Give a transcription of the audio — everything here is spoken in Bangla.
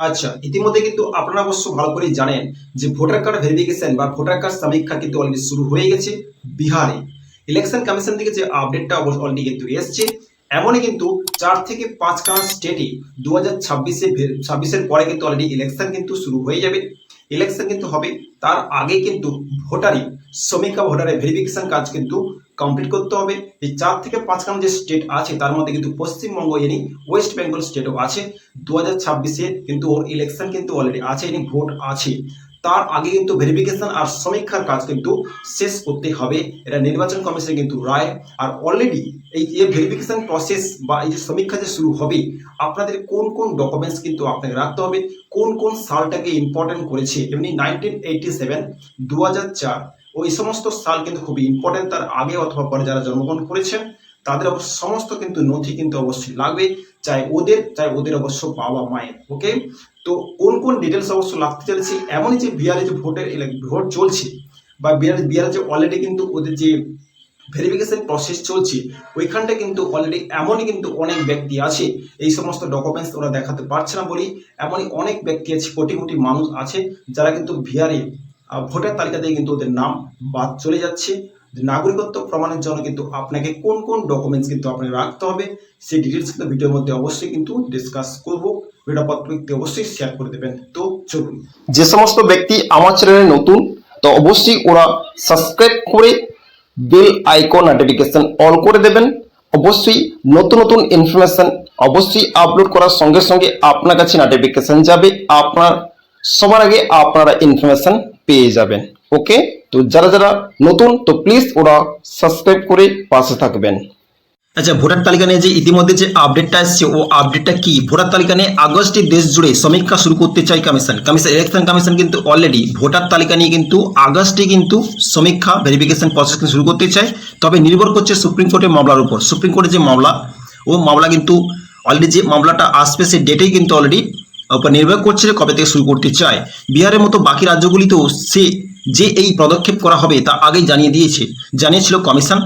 আচ্ছা, ইতিমধ্যে কিন্তু আপনারা অবশ্য ভালো করেই জানেন যে ভোটার কার্ড ভেরিফিকেশন বা ভোটার কার্ড সমীক্ষা কিন্তু অলরেডি শুরু হয়ে গেছে বিহারে। ইলেকশন কমিশন থেকে যে আপডেটটা অলরেডি কিন্তু এসছে, এমনই কিন্তু 4 থেকে 5 খানা স্টেটে 2026-এর পরে কিন্তু অলরেডি ইলেকশন কিন্তু শুরু হয়ে যাবে। ইলেকশন কিন্তু হবে, তার আগে কিন্তু ভোটারই সমীক্ষা ভোটারের ভেরিফিকেশন কাজ কিন্তু কমপ্লিট করতে হবে। এই 4 থেকে 5খানা যে স্টেট আছে তার মধ্যে কিন্তু পশ্চিমবঙ্গ এনি ওয়েস্ট বেঙ্গল স্টেটও আছে। 2026-এ কিন্তু ওর ইলেকশন কিন্তু অলরেডি আছে, এনি ভোট আছে। তার আগে কিন্তু ভেরিফিকেশন আর সমীক্ষার কাজ কিন্তু শেষ করতে হবে, এটা নির্বাচন কমিশনের কিন্তু রায়। আর অলরেডি এই যে ভেরিফিকেশন প্রসেস বা এই যে সমীক্ষা যে শুরু হবে, আপনাদের কোন কোন ডকুমেন্টস কিন্তু আপনাকে রাখতে হবে, কোন কোন সালটাকে ইম্পর্টেন্ট করেছে, এমনি 1987, 2004 ও এই সমস্ত সাল কিন্তু খুবই ইম্পর্টেন্ট। তার আগে অথবা পরে যারা জন্মগ্রহণ করেছেন তাদের সমস্ত কিন্তু নথি কিন্তু অবশ্যই লাগবে, চাই ওদের অবশ্য বাবা মায়ের। ওকে, তো কোন কোন ডিটেলস অবশ্য লাগতে চলেছে, এমনই যে বিহারে যে ভোট চলছে বা বিহারে যে অলরেডি কিন্তু ওদের যে ভেরিফিকেশন প্রসেস চলছে, ওইখানটা কিন্তু অলরেডি এমনই কিন্তু অনেক ব্যক্তি আছে এই সমস্ত ডকুমেন্টস ওরা দেখাতে পারছে না বলেই এমনই অনেক ব্যক্তি আছে, কোটি কোটি মানুষ আছে যারা কিন্তু বিহারে ভোটার তালিকা থেকে কিন্তু ওদের নাম বাদ চলে যাচ্ছে। নাগরিকত্ব প্রমাণের জন্য কিন্তু আপনাকে কোন কোন ডকুমেন্টস কিন্তু আপনাকে রাখতে হবে সেই ডিটেলস কিন্তু ভিডিওর মধ্যে অবশ্যই কিন্তু ডিসকাস করবো। ভিডিওটা প্রত্যেককে অবশ্যই শেয়ার করে দেবেন। তো চলুন, যে সমস্ত ব্যক্তি আমার চ্যানেলে নতুন, তো অবশ্যই ওরা সাবস্ক্রাইব করে বেল আইকন নোটিফিকেশন অল করে দেবেন। অবশ্যই নতুন নতুন ইনফরমেশন অবশ্যই আপলোড করার সঙ্গে সঙ্গে আপনার কাছে নোটিফিকেশন যাবে, আপনার সবার আগে আপনারা ইনফরমেশন পেয়ে যাবেন। ওকে, তো যারা যারা নতুন তো প্লিজ ওরা সাবস্ক্রাইব করে পাশে থাকবেন। আচ্ছা, ভোটার তালিকা নিয়ে যে ইতিমধ্যে যে আপডেটটা এসছে, ও আপডেটটা কি? ভোটার তালিকা নিয়ে আগস্টে দেশ জুড়ে সমীক্ষা শুরু করতে চাই কমিশন। ইলেকশন কমিশন কিন্তু অলরেডি ভোটার তালিকা নিয়ে কিন্তু আগস্টে কিন্তু সমীক্ষা ভেরিফিকেশন প্রসেস শুরু করতে চায়। তবে নির্ভর করছে সুপ্রিম কোর্টের মামলার উপর। সুপ্রিম কোর্টের যে মামলা কিন্তু অলরেডি যে মামলাটা আসবে সেই ডেটেই কিন্তু অলরেডি উপর নির্ভর করছে যে কবে থেকে শুরু করতে চায়। বিহারের মতো বাকি রাজ্যগুলিতেও যে এই পদক্ষেপ করা হবে তা আগেই জানিয়েছিল কমিশন।